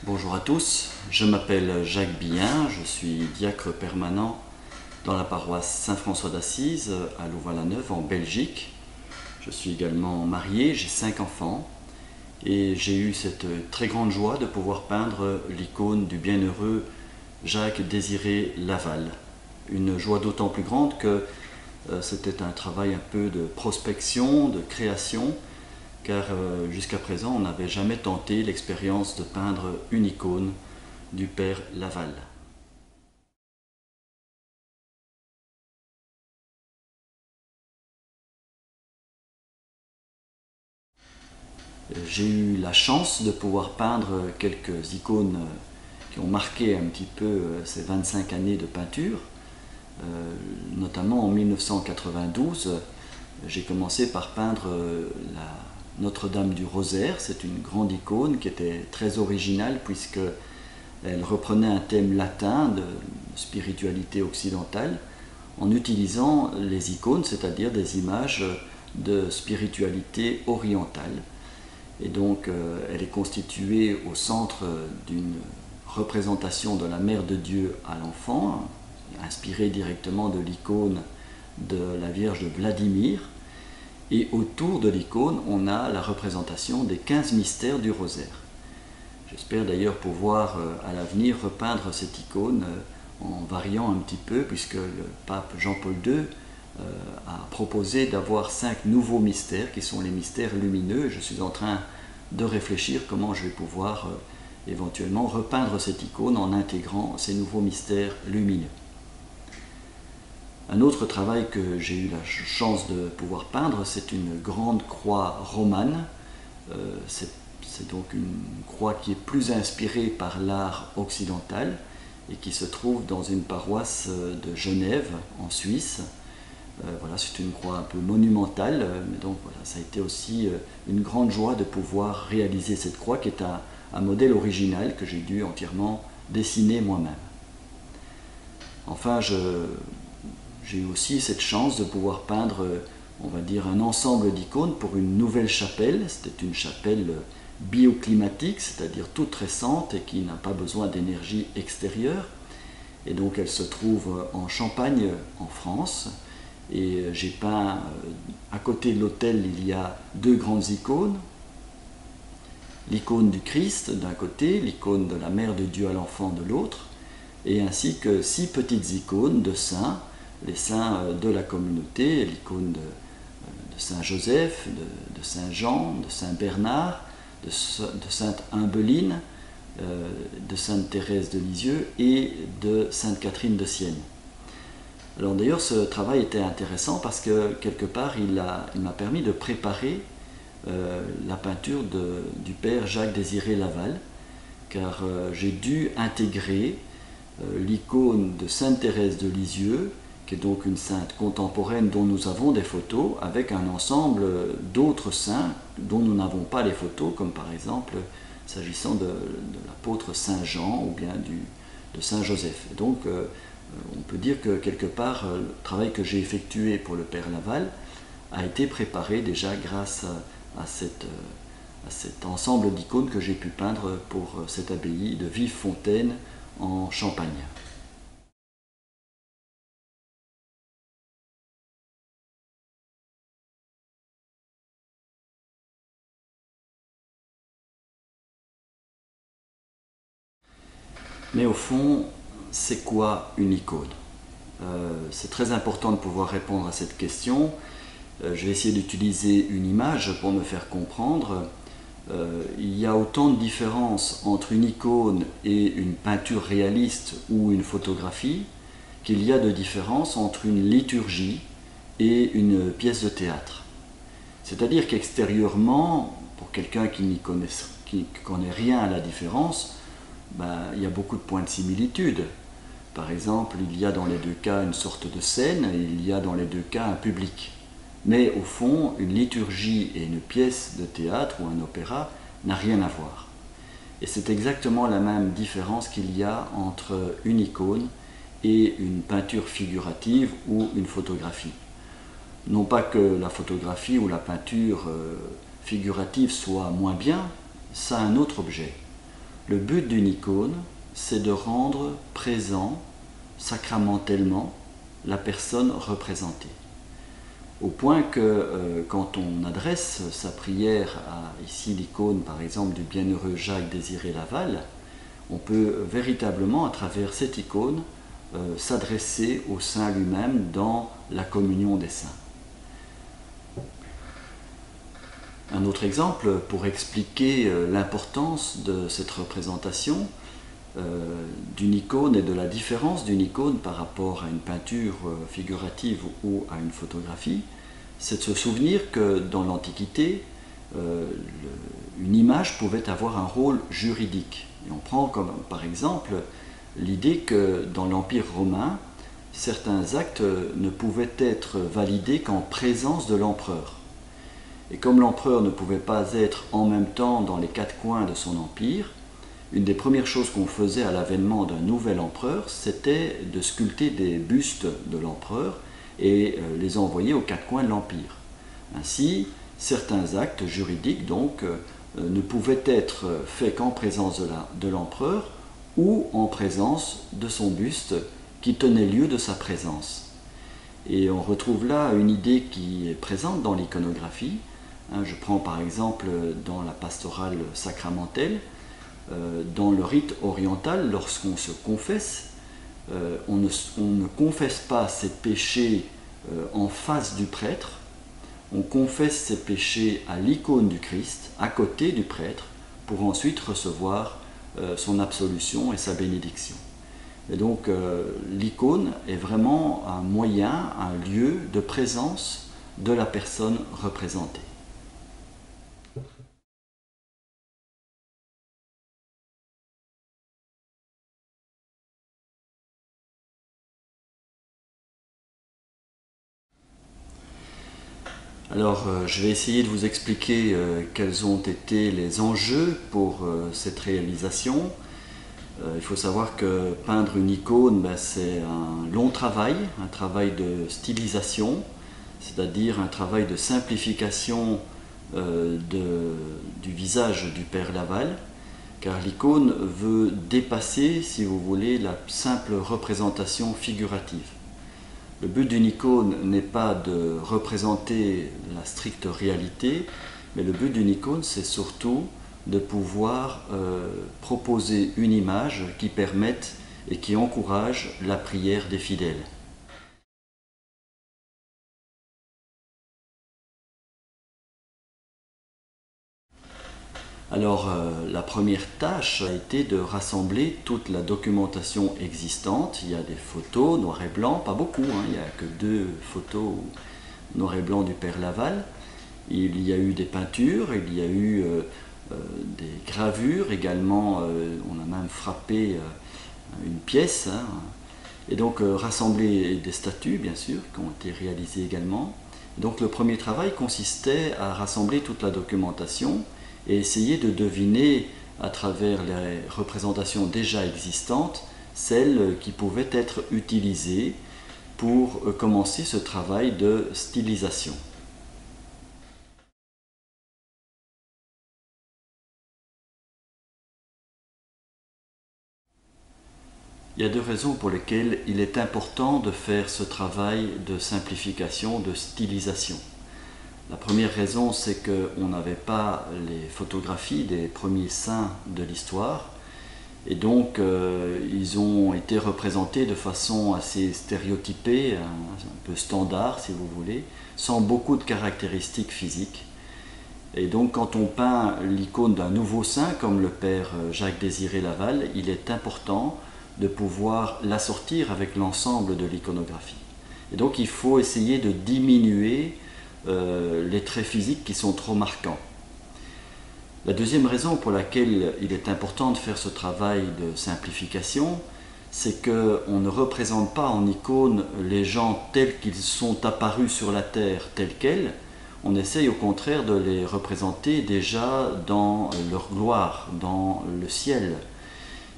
Bonjour à tous, je m'appelle Jacques Billin, je suis diacre permanent dans la paroisse Saint-François d'Assise à Louvain-la-Neuve en Belgique. Je suis également marié, j'ai 5 enfants et j'ai eu cette très grande joie de pouvoir peindre l'icône du bienheureux Jacques-Désiré Laval. Une joie d'autant plus grande que c'était un travail un peu de prospection, de création, car jusqu'à présent on n'avait jamais tenté l'expérience de peindre une icône du père Laval. J'ai eu la chance de pouvoir peindre quelques icônes qui ont marqué un petit peu ces 25 années de peinture. Notamment en 1992, j'ai commencé par peindre la Notre-Dame du Rosaire. C'est une grande icône qui était très originale puisqu'elle reprenait un thème latin de spiritualité occidentale en utilisant les icônes, c'est-à-dire des images de spiritualité orientale. Et donc elle est constituée au centre d'une représentation de la Mère de Dieu à l'enfant, inspirée directement de l'icône de la Vierge de Vladimir. Et autour de l'icône, on a la représentation des 15 mystères du rosaire. J'espère d'ailleurs pouvoir à l'avenir repeindre cette icône en variant un petit peu, puisque le pape Jean-Paul II a proposé d'avoir 5 nouveaux mystères qui sont les mystères lumineux. Je suis en train de réfléchir comment je vais pouvoir éventuellement repeindre cette icône en intégrant ces nouveaux mystères lumineux. Un autre travail que j'ai eu la chance de pouvoir peindre, c'est une grande croix romane. C'est donc une croix qui est plus inspirée par l'art occidental et qui se trouve dans une paroisse de Genève, en Suisse. Voilà, c'est une croix un peu monumentale, mais donc voilà, ça a été aussi une grande joie de pouvoir réaliser cette croix qui est un modèle original que j'ai dû entièrement dessiner moi-même. Enfin, j'ai eu aussi cette chance de pouvoir peindre, on va dire, un ensemble d'icônes pour une nouvelle chapelle. C'était une chapelle bioclimatique, c'est-à-dire toute récente et qui n'a pas besoin d'énergie extérieure. Et donc elle se trouve en Champagne, en France. Et j'ai peint, à côté de l'autel, il y a 2 grandes icônes. L'icône du Christ d'un côté, l'icône de la Mère de Dieu à l'enfant de l'autre, et ainsi que 6 petites icônes de saints, les saints de la communauté, l'icône de Saint Joseph, de Saint Jean, de Saint Bernard, de Sainte Humbeline, de Sainte Thérèse de Lisieux et de Sainte Catherine de Sienne. Alors d'ailleurs ce travail était intéressant parce que quelque part il m'a permis de préparer la peinture du père Jacques-Désiré Laval, car j'ai dû intégrer l'icône de Sainte Thérèse de Lisieux, qui est donc une sainte contemporaine dont nous avons des photos, avec un ensemble d'autres saints dont nous n'avons pas les photos, comme par exemple s'agissant de l'apôtre Saint Jean ou bien de Saint Joseph. Et donc on peut dire que quelque part le travail que j'ai effectué pour le père Laval a été préparé déjà grâce à cet ensemble d'icônes que j'ai pu peindre pour cette abbaye de Vivefontaine en Champagne. Mais au fond, c'est quoi une icône? C'est très important de pouvoir répondre à cette question. Je vais essayer d'utiliser une image pour me faire comprendre. Il y a autant de différences entre une icône et une peinture réaliste ou une photographie qu'il y a de différences entre une liturgie et une pièce de théâtre. C'est-à-dire qu'extérieurement, pour quelqu'un qui ne connaît rien à la différence, il y a beaucoup de points de similitude. Par exemple, il y a dans les 2 cas une sorte de scène et il y a dans les 2 cas un public. Mais au fond, une liturgie et une pièce de théâtre ou un opéra n'a rien à voir. Et c'est exactement la même différence qu'il y a entre une icône et une peinture figurative ou une photographie. Non pas que la photographie ou la peinture figurative soit moins bien, ça a un autre objet. Le but d'une icône, c'est de rendre présent, sacramentellement, la personne représentée. Au point que quand on adresse sa prière à ici l'icône par exemple du bienheureux Jacques Désiré Laval, on peut véritablement à travers cette icône s'adresser au saint lui-même dans la communion des saints. Un autre exemple pour expliquer l'importance de cette représentation d'une icône et de la différence d'une icône par rapport à une peinture figurative ou à une photographie, c'est de se souvenir que dans l'Antiquité, une image pouvait avoir un rôle juridique. Et on prend comme par exemple l'idée que dans l'Empire romain, certains actes ne pouvaient être validés qu'en présence de l'empereur. Et comme l'empereur ne pouvait pas être en même temps dans les quatre coins de son empire, une des premières choses qu'on faisait à l'avènement d'un nouvel empereur, c'était de sculpter des bustes de l'empereur et les envoyer aux quatre coins de l'empire. Ainsi, certains actes juridiques donc ne pouvaient être faits qu'en présence de l'empereur ou en présence de son buste qui tenait lieu de sa présence. Et on retrouve là une idée qui est présente dans l'iconographie. Je prends par exemple dans la pastorale sacramentelle, dans le rite oriental, lorsqu'on se confesse, on ne confesse pas ses péchés en face du prêtre, on confesse ses péchés à l'icône du Christ, à côté du prêtre, pour ensuite recevoir son absolution et sa bénédiction. Et donc l'icône est vraiment un moyen, un lieu de présence de la personne représentée. Alors, je vais essayer de vous expliquer quels ont été les enjeux pour cette réalisation. Il faut savoir que peindre une icône, c'est un long travail, un travail de stylisation, c'est-à-dire un travail de simplification du visage du Père Laval, car l'icône veut dépasser, si vous voulez, la simple représentation figurative. Le but d'une icône n'est pas de représenter la stricte réalité, mais le but d'une icône, c'est surtout de pouvoir proposer une image qui permette et qui encourage la prière des fidèles. Alors, la première tâche a été de rassembler toute la documentation existante. Il y a des photos noir et blanc, pas beaucoup, il n'y a que 2 photos noir et blanc du Père Laval. Il y a eu des peintures, il y a eu des gravures également, on a même frappé une pièce, et donc rassembler des statues bien sûr qui ont été réalisées également. Donc le premier travail consistait à rassembler toute la documentation et essayer de deviner à travers les représentations déjà existantes celles qui pouvaient être utilisées pour commencer ce travail de stylisation. Il y a 2 raisons pour lesquelles il est important de faire ce travail de simplification, de stylisation. La première raison, c'est qu'on n'avait pas les photographies des premiers saints de l'histoire, et donc ils ont été représentés de façon assez stéréotypée, un peu standard si vous voulez, sans beaucoup de caractéristiques physiques. Et donc quand on peint l'icône d'un nouveau saint comme le Père Jacques Désiré Laval, il est important de pouvoir l'assortir avec l'ensemble de l'iconographie. Et donc il faut essayer de diminuer les traits physiques qui sont trop marquants. La deuxième raison pour laquelle il est important de faire ce travail de simplification, c'est qu'on ne représente pas en icône les gens tels qu'ils sont apparus sur la terre, tels quels. On essaye au contraire de les représenter déjà dans leur gloire, dans le ciel.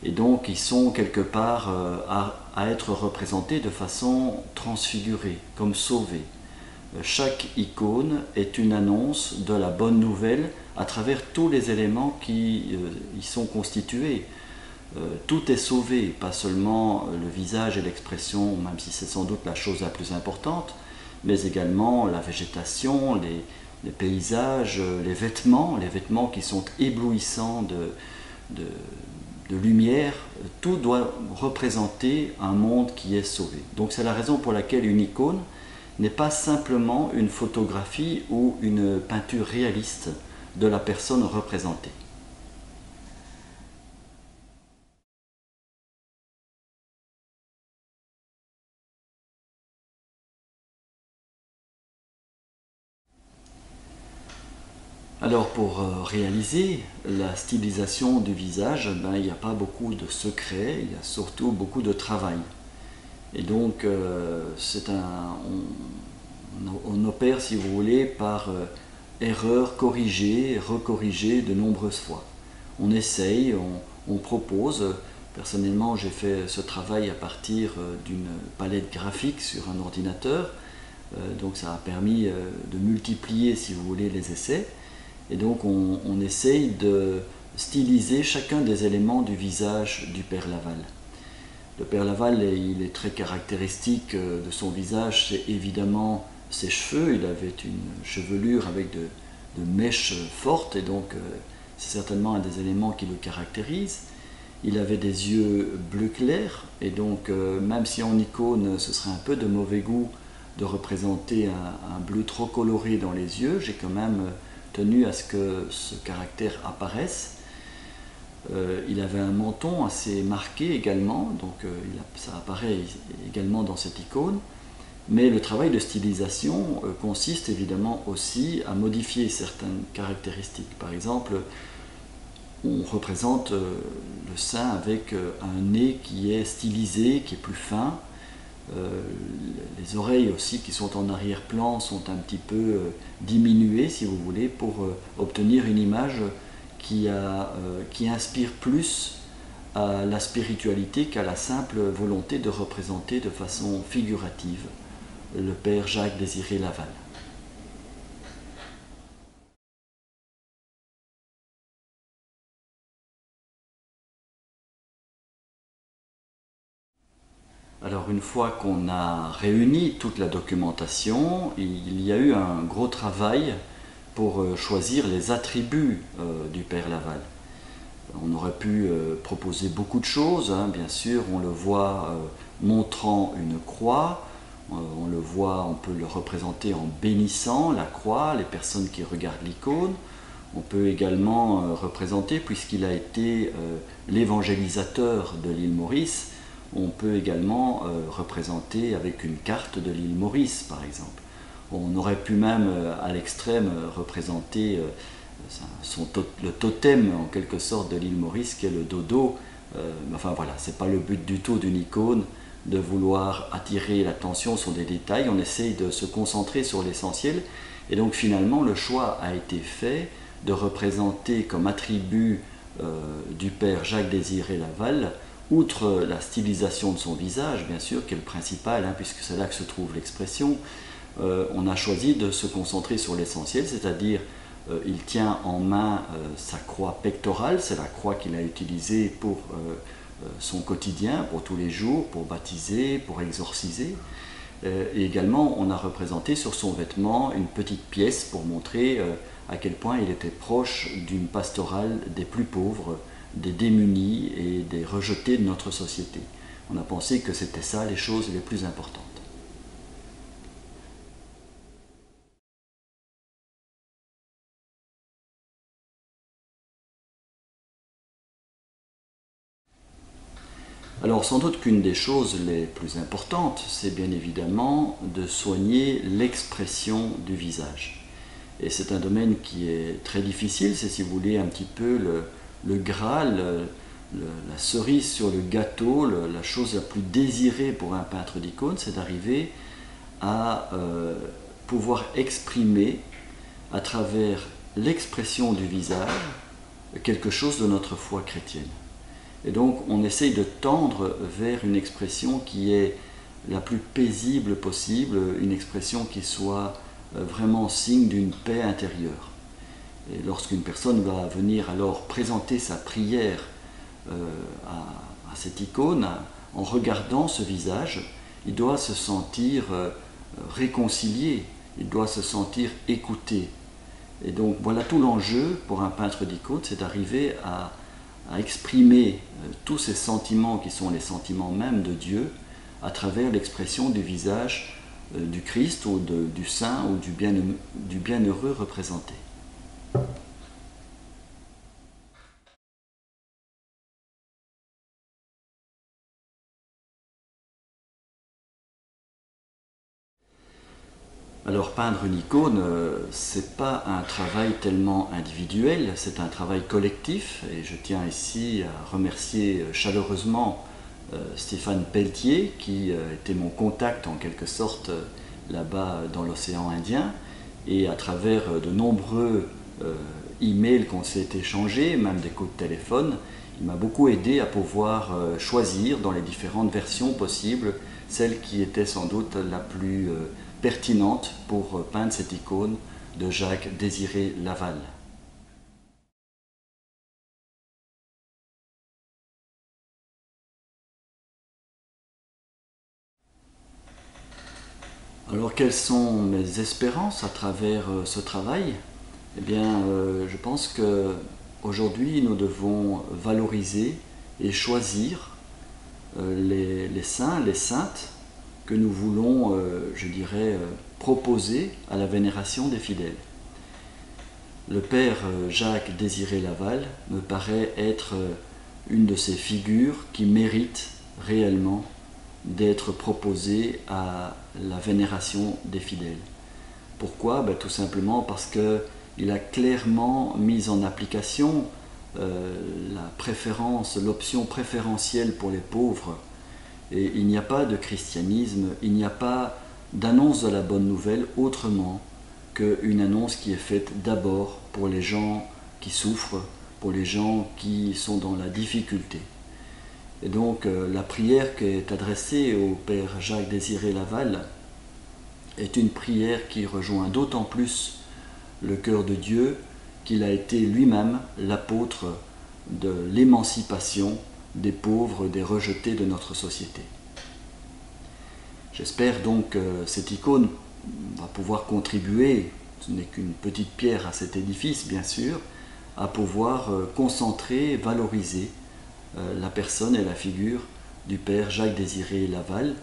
Et donc ils sont quelque part à être représentés de façon transfigurée, comme sauvés. chaque icône est une annonce de la bonne nouvelle à travers tous les éléments qui y sont constitués. Tout est sauvé, pas seulement le visage et l'expression, même si c'est sans doute la chose la plus importante, mais également la végétation, les paysages, les vêtements qui sont éblouissants de lumière. Tout doit représenter un monde qui est sauvé. Donc c'est la raison pour laquelle une icône n'est pas simplement une photographie ou une peinture réaliste de la personne représentée. Alors pour réaliser la stylisation du visage, il n'y a pas beaucoup de secrets, il y a surtout beaucoup de travail. Et donc on opère, si vous voulez, par erreur corrigée, recorrigée de nombreuses fois. On essaye, on propose. Personnellement, j'ai fait ce travail à partir d'une palette graphique sur un ordinateur. Donc ça a permis de multiplier, si vous voulez, les essais. Et donc on essaye de styliser chacun des éléments du visage du Père Laval. Le Père Laval, il est très caractéristique de son visage, c'est évidemment ses cheveux. Il avait une chevelure avec de mèches fortes, et donc c'est certainement un des éléments qui le caractérise. Il avait des yeux bleu clair, et donc même si en icône ce serait un peu de mauvais goût de représenter un bleu trop coloré dans les yeux, j'ai quand même tenu à ce que ce caractère apparaisse. Il avait un menton assez marqué également, donc ça apparaît également dans cette icône. Mais le travail de stylisation consiste évidemment aussi à modifier certaines caractéristiques. Par exemple, on représente le sein avec un nez qui est stylisé, qui est plus fin. Les oreilles aussi qui sont en arrière-plan sont un petit peu diminuées, si vous voulez, pour obtenir une image qui inspire plus à la spiritualité qu'à la simple volonté de représenter de façon figurative le Père Jacques-Désiré Laval. Alors une fois qu'on a réuni toute la documentation, il y a eu un gros travail pour choisir les attributs du Père Laval. On aurait pu proposer beaucoup de choses, hein. Bien sûr, on le voit montrant une croix, on le voit, on peut le représenter en bénissant la croix, les personnes qui regardent l'icône. On peut également représenter, puisqu'il a été l'évangélisateur de l'île Maurice, on peut également représenter avec une carte de l'île Maurice, par exemple. On aurait pu même, à l'extrême, représenter le totem, en quelque sorte, de l'île Maurice, qui est le dodo. Enfin voilà, c'est pas le but du tout d'une icône de vouloir attirer l'attention sur des détails. On essaye de se concentrer sur l'essentiel. Et donc finalement, le choix a été fait de représenter comme attribut du Père Jacques-Désiré Laval, outre la stylisation de son visage, bien sûr, qui est le principal, hein, puisque c'est là que se trouve l'expression, on a choisi de se concentrer sur l'essentiel, c'est-à-dire il tient en main sa croix pectorale, c'est la croix qu'il a utilisée pour son quotidien, pour tous les jours, pour baptiser, pour exorciser. Et également, on a représenté sur son vêtement une petite pièce pour montrer à quel point il était proche d'une pastorale des plus pauvres, des démunis et des rejetés de notre société. On a pensé que c'était ça les choses les plus importantes. Alors sans doute qu'une des choses les plus importantes, c'est bien évidemment de soigner l'expression du visage. Et c'est un domaine qui est très difficile, c'est, si vous voulez, un petit peu le Graal, la cerise sur le gâteau, la chose la plus désirée pour un peintre d'icônes, c'est d'arriver à pouvoir exprimer à travers l'expression du visage quelque chose de notre foi chrétienne. Et donc on essaye de tendre vers une expression qui est la plus paisible possible, une expression qui soit vraiment signe d'une paix intérieure. Et lorsqu'une personne va venir alors présenter sa prière à cette icône, en regardant ce visage, il doit se sentir réconcilié, il doit se sentir écouté. Et donc voilà tout l'enjeu pour un peintre d'icône, c'est d'arriver à exprimer tous ces sentiments qui sont les sentiments mêmes de Dieu à travers l'expression du visage du Christ ou du saint ou du bienheureux représenté. Alors peindre une icône, c'est pas un travail tellement individuel, c'est un travail collectif et je tiens ici à remercier chaleureusement Stéphane Pelletier qui était mon contact en quelque sorte là-bas dans l'océan Indien et à travers de nombreux emails qu'on s'est échangés, même des coups de téléphone, il m'a beaucoup aidé à pouvoir choisir dans les différentes versions possibles celle qui était sans doute la plus pertinente pour peindre cette icône de Jacques Désiré Laval. Alors quelles sont mes espérances à travers ce travail? Eh bien, je pense qu'aujourd'hui nous devons valoriser et choisir les saints, les saintes que nous voulons, je dirais, proposer à la vénération des fidèles. Le père Jacques Désiré Laval me paraît être une de ces figures qui méritent réellement d'être proposée à la vénération des fidèles. Pourquoi? Tout simplement parce qu'il a clairement mis en application la préférence, l'option préférentielle pour les pauvres. Et il n'y a pas de christianisme, il n'y a pas d'annonce de la bonne nouvelle autrement qu'une annonce qui est faite d'abord pour les gens qui souffrent, pour les gens qui sont dans la difficulté. Et donc la prière qui est adressée au Père Jacques Désiré Laval est une prière qui rejoint d'autant plus le cœur de Dieu qu'il a été lui-même l'apôtre de l'émancipation des pauvres, des rejetés de notre société. J'espère donc que cette icône va pouvoir contribuer, ce n'est qu'une petite pierre à cet édifice bien sûr, à pouvoir concentrer, valoriser la personne et la figure du Père Jacques Désiré Laval.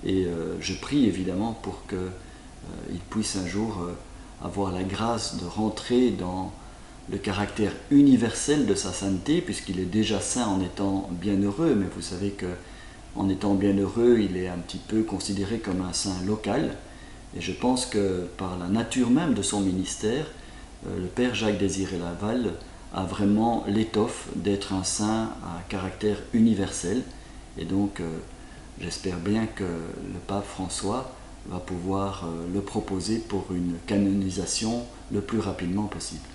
Et je prie évidemment pour qu'il puisse un jour avoir la grâce de rentrer dans le caractère universel de sa sainteté, puisqu'il est déjà saint en étant bienheureux, mais vous savez qu'en étant bienheureux, il est un petit peu considéré comme un saint local. Et je pense que par la nature même de son ministère, le Père Jacques Désiré Laval a vraiment l'étoffe d'être un saint à caractère universel. Et donc, j'espère bien que le pape François va pouvoir le proposer pour une canonisation le plus rapidement possible.